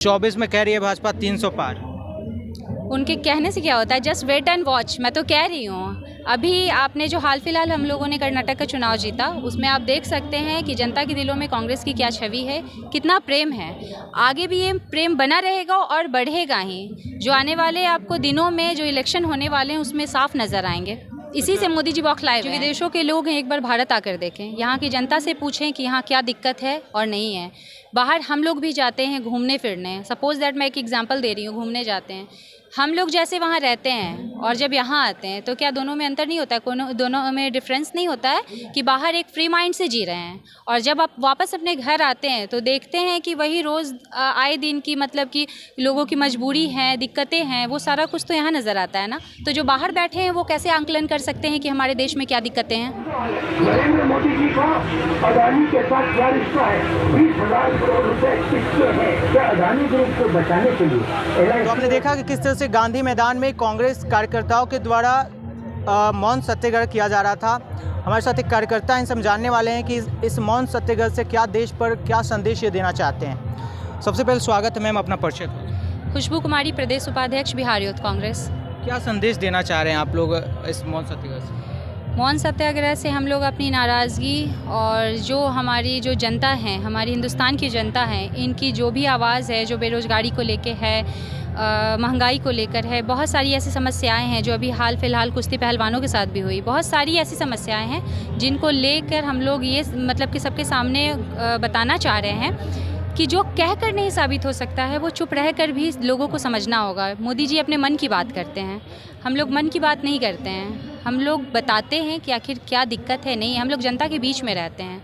24 में कह रही है भाजपा 300 पार। उनके कहने से क्या होता है, जस्ट वेट एंड वॉच। मैं तो कह रही हूँ, अभी आपने जो हाल फिलहाल हम लोगों ने कर्नाटक का चुनाव जीता, उसमें आप देख सकते हैं कि जनता के दिलों में कांग्रेस की क्या छवि है, कितना प्रेम है। आगे भी ये प्रेम बना रहेगा और बढ़ेगा ही। जो आने वाले आपको दिनों में जो इलेक्शन होने वाले हैं उसमें साफ नज़र आएंगे। इसी से मोदी जी बौखलाए हुए हैं। जो विदेशों के लोग हैं, एक बार भारत आकर देखें, यहाँ की जनता से पूछें कि यहाँ क्या दिक्कत है और नहीं है। बाहर हम लोग भी जाते हैं घूमने फिरने, सपोज दैट मैं एक एग्जांपल दे रही हूँ, घूमने जाते हैं हम लोग, जैसे वहाँ रहते हैं और जब यहाँ आते हैं तो क्या दोनों में अंतर नहीं होता है, दोनों में डिफरेंस नहीं होता है कि बाहर एक फ्री माइंड से जी रहे हैं और जब आप वापस अपने घर आते हैं तो देखते हैं कि वही रोज़ आए दिन की मतलब कि लोगों की मजबूरी है, दिक्कतें हैं, वो सारा कुछ तो यहाँ नज़र आता है ना। तो जो बाहर बैठे हैं वो कैसे आंकलन कर सकते हैं कि हमारे देश में क्या दिक्कतें हैं। नरेंद्र मोदी जी का अदानी के साथ क्या रिश्ता है? 20,000 करोड़ रुपए किसके हैं? क्या अदानी ग्रुप को बचाने के लिए? तो आपने देखा कि किस तरह से गांधी मैदान में कांग्रेस कार्यकर्ताओं के द्वारा मौन सत्याग्रह किया जा रहा था। हमारे साथ एक कार्यकर्ता हैं, इनसे हम जानने वाले हैं कि इस मौन सत्याग्रह से क्या देश पर क्या संदेश ये देना चाहते हैं। सबसे पहले स्वागत है मैम, अपना परिचय। खुशबू कुमारी, प्रदेश उपाध्यक्ष, बिहार यूथ कांग्रेस। क्या संदेश देना चाह रहे हैं आप लोग इस मौन सत्याग्रह से? मौन सत्याग्रह से हम लोग अपनी नाराज़गी और जो हमारी जो जनता है, हमारी हिंदुस्तान की जनता है, इनकी जो भी आवाज़ है, जो बेरोज़गारी को लेके है, महंगाई को लेकर है, बहुत सारी ऐसी समस्याएं हैं जो अभी हाल फिलहाल कुश्ती पहलवानों के साथ भी हुई, बहुत सारी ऐसी समस्याएं हैं जिनको लेकर हम लोग ये मतलब कि सबके सामने बताना चाह रहे हैं कि जो कह कर नहीं साबित हो सकता है वो चुप रह कर भी लोगों को समझना होगा। मोदी जी अपने मन की बात करते हैं, हम लोग मन की बात नहीं करते हैं। हम लोग बताते हैं कि आखिर क्या दिक्कत है, नहीं, हम लोग जनता के बीच में रहते हैं।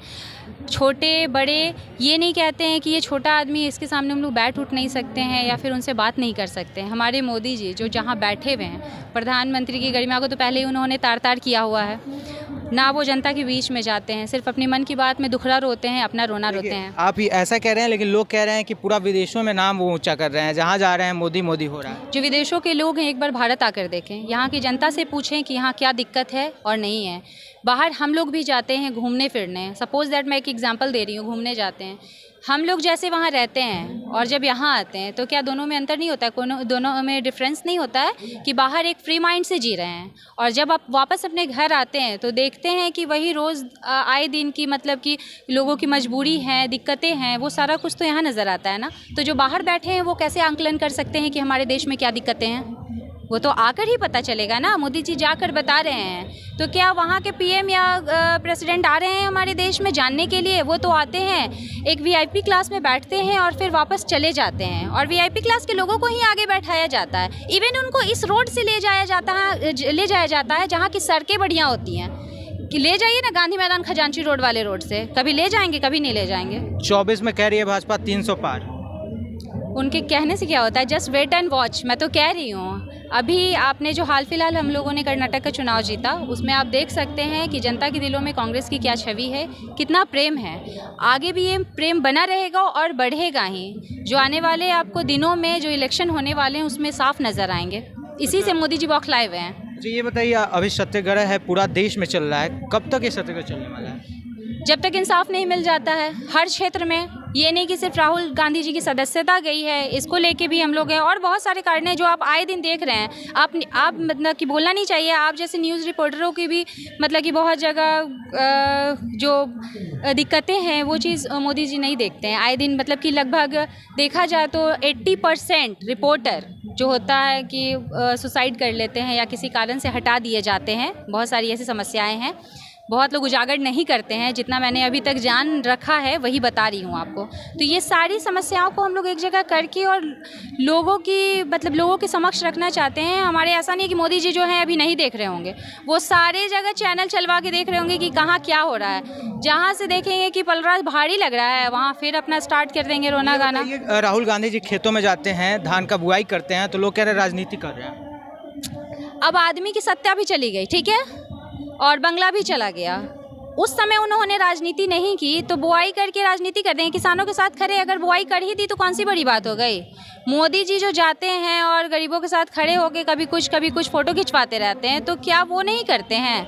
छोटे बड़े ये नहीं कहते हैं कि ये छोटा आदमी, इसके सामने हम लोग बैठ उठ नहीं सकते हैं या फिर उनसे बात नहीं कर सकते हैं। हमारे मोदी जी जो जहाँ बैठे हुए हैं, प्रधानमंत्री की गरिमा को तो पहले ही उन्होंने तार तार किया हुआ है ना। वो जनता के बीच में जाते हैं, सिर्फ अपने मन की बात में दुखड़ा रोते हैं, अपना रोना रोते हैं। आप ही ऐसा कह रहे हैं, लेकिन लोग कह रहे हैं कि पूरा विदेशों में नाम वो ऊंचा कर रहे हैं, जहाँ जा रहे हैं मोदी मोदी हो रहा है। जो विदेशों के लोग हैं, एक बार भारत आकर देखें, यहाँ की जनता से पूछें कि यहाँ क्या दिक्कत है और नहीं है। बाहर हम लोग भी जाते हैं घूमने फिरने, सपोज दैट मैं एक एग्जांपल दे रही हूँ, घूमने जाते हैं हम लोग, जैसे वहाँ रहते हैं और जब यहाँ आते हैं तो क्या दोनों में अंतर नहीं होता है, दोनों में डिफरेंस नहीं होता है कि बाहर एक फ्री माइंड से जी रहे हैं और जब आप वापस अपने घर आते हैं तो देखते हैं कि वही रोज़ आए दिन की मतलब कि लोगों की मजबूरी है, दिक्कतें हैं, वो सारा कुछ तो यहाँ नज़र आता है ना। तो जो बाहर बैठे हैं वो कैसे आंकलन कर सकते हैं कि हमारे देश में क्या दिक्कतें हैं? वो तो आकर ही पता चलेगा ना। मोदी जी जाकर बता रहे हैं, तो क्या वहाँ के पीएम या प्रेसिडेंट आ रहे हैं हमारे देश में जानने के लिए? वो तो आते हैं, एक वीआईपी क्लास में बैठते हैं और फिर वापस चले जाते हैं और वीआईपी क्लास के लोगों को ही आगे बैठाया जाता है। इवन उनको इस रोड से ले जाया जाता है जहाँ की सड़कें बढ़िया होती हैं कि ले जाइए ना गांधी मैदान खजांची रोड वाले रोड से, कभी ले जाएंगे कभी नहीं ले जाएंगे। 24 में कह रही है भाजपा 300 पार। उनके कहने से क्या होता है, जस्ट वेट एंड वॉच। मैं तो कह रही हूँ, अभी आपने जो हाल फिलहाल हम लोगों ने कर्नाटक का चुनाव जीता, उसमें आप देख सकते हैं कि जनता के दिलों में कांग्रेस की क्या छवि है, कितना प्रेम है। आगे भी ये प्रेम बना रहेगा और बढ़ेगा ही। जो आने वाले आपको दिनों में जो इलेक्शन होने वाले हैं उसमें साफ नज़र आएंगे। इसी से मोदी जी बौखलाए हुए हैं। जी ये बताइए, अभी सत्याग्रह है पूरा देश में चल रहा है, कब तक ये सत्याग्रह चलने वाला है? जब तक इंसाफ नहीं मिल जाता है हर क्षेत्र में। ये नहीं कि सिर्फ राहुल गांधी जी की सदस्यता गई है, इसको लेके भी हम लोग हैं और बहुत सारे कारण हैं जो आप आए दिन देख रहे हैं। आप मतलब कि बोलना नहीं चाहिए, आप जैसे न्यूज़ रिपोर्टरों की भी मतलब कि बहुत जगह जो दिक्कतें हैं वो चीज़ मोदी जी नहीं देखते हैं आए दिन। मतलब कि लगभग देखा जाए तो 80% रिपोर्टर जो होता है कि सुसाइड कर लेते हैं या किसी कारण से हटा दिए जाते हैं। बहुत सारी ऐसी समस्याएँ हैं, बहुत लोग उजागर नहीं करते हैं। जितना मैंने अभी तक जान रखा है वही बता रही हूँ आपको। तो ये सारी समस्याओं को हम लोग एक जगह करके और लोगों की मतलब लोगों के समक्ष रखना चाहते हैं। हमारे ऐसा नहीं कि मोदी जी जो हैं अभी नहीं देख रहे होंगे, वो सारे जगह चैनल चलवा के देख रहे होंगे कि कहाँ क्या हो रहा है। जहाँ से देखेंगे कि पलड़ा भारी लग रहा है वहाँ फिर अपना स्टार्ट कर देंगे रोना गाना। राहुल गांधी जी खेतों में जाते हैं, धान का बुआई करते हैं, तो लोग कह रहे हैं राजनीति कर रहे हैं। अब आदमी की सत्ता भी चली गई, ठीक है, और बंगला भी चला गया। उस समय उन्होंने राजनीति नहीं की तो बुआई करके राजनीति कर दें, किसानों के साथ खड़े अगर बुआई कर ही दी तो कौन सी बड़ी बात हो गई। मोदी जी जो जाते हैं और गरीबों के साथ खड़े होकर कभी कुछ फ़ोटो खिंचवाते रहते हैं, तो क्या वो नहीं करते हैं?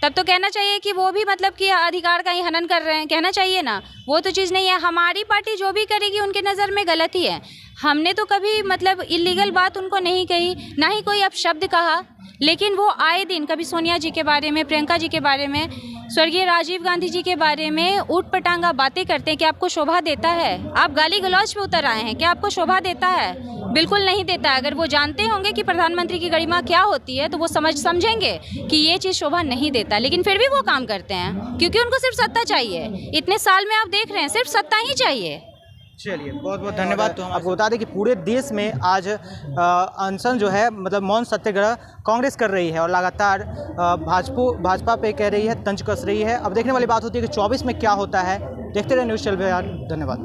तब तो कहना चाहिए कि वो भी मतलब कि अधिकार का ही हनन कर रहे हैं, कहना चाहिए ना। वो तो चीज़ नहीं है। हमारी पार्टी जो भी करेगी उनके नज़र में गलत ही है। हमने तो कभी मतलब इलीगल बात उनको नहीं कही, ना ही कोई अपशब्द कहा, लेकिन वो आए दिन कभी सोनिया जी के बारे में, प्रियंका जी के बारे में, स्वर्गीय राजीव गांधी जी के बारे में ऊट पटांगा बातें करते हैं कि आपको शोभा देता है। आप गाली गलौज पे उतर आए हैं, क्या आपको शोभा देता है? बिल्कुल नहीं देता है। अगर वो जानते होंगे कि प्रधानमंत्री की गरिमा क्या होती है तो वो समझेंगे कि ये चीज़ शोभा नहीं देता, लेकिन फिर भी वो काम करते हैं क्योंकि उनको सिर्फ सत्ता चाहिए। इतने साल में आप देख रहे हैं सिर्फ सत्ता ही चाहिए। चलिए, बहुत बहुत धन्यवाद। तो हम आपको बता दें कि पूरे देश में आज अनशन जो है मतलब मौन सत्याग्रह कांग्रेस कर रही है और लगातार भाजपा पे कह रही है, तंज कस रही है। अब देखने वाली बात होती है कि 24 में क्या होता है। देखते रहे न्यूज़ 12 बिहार। धन्यवाद।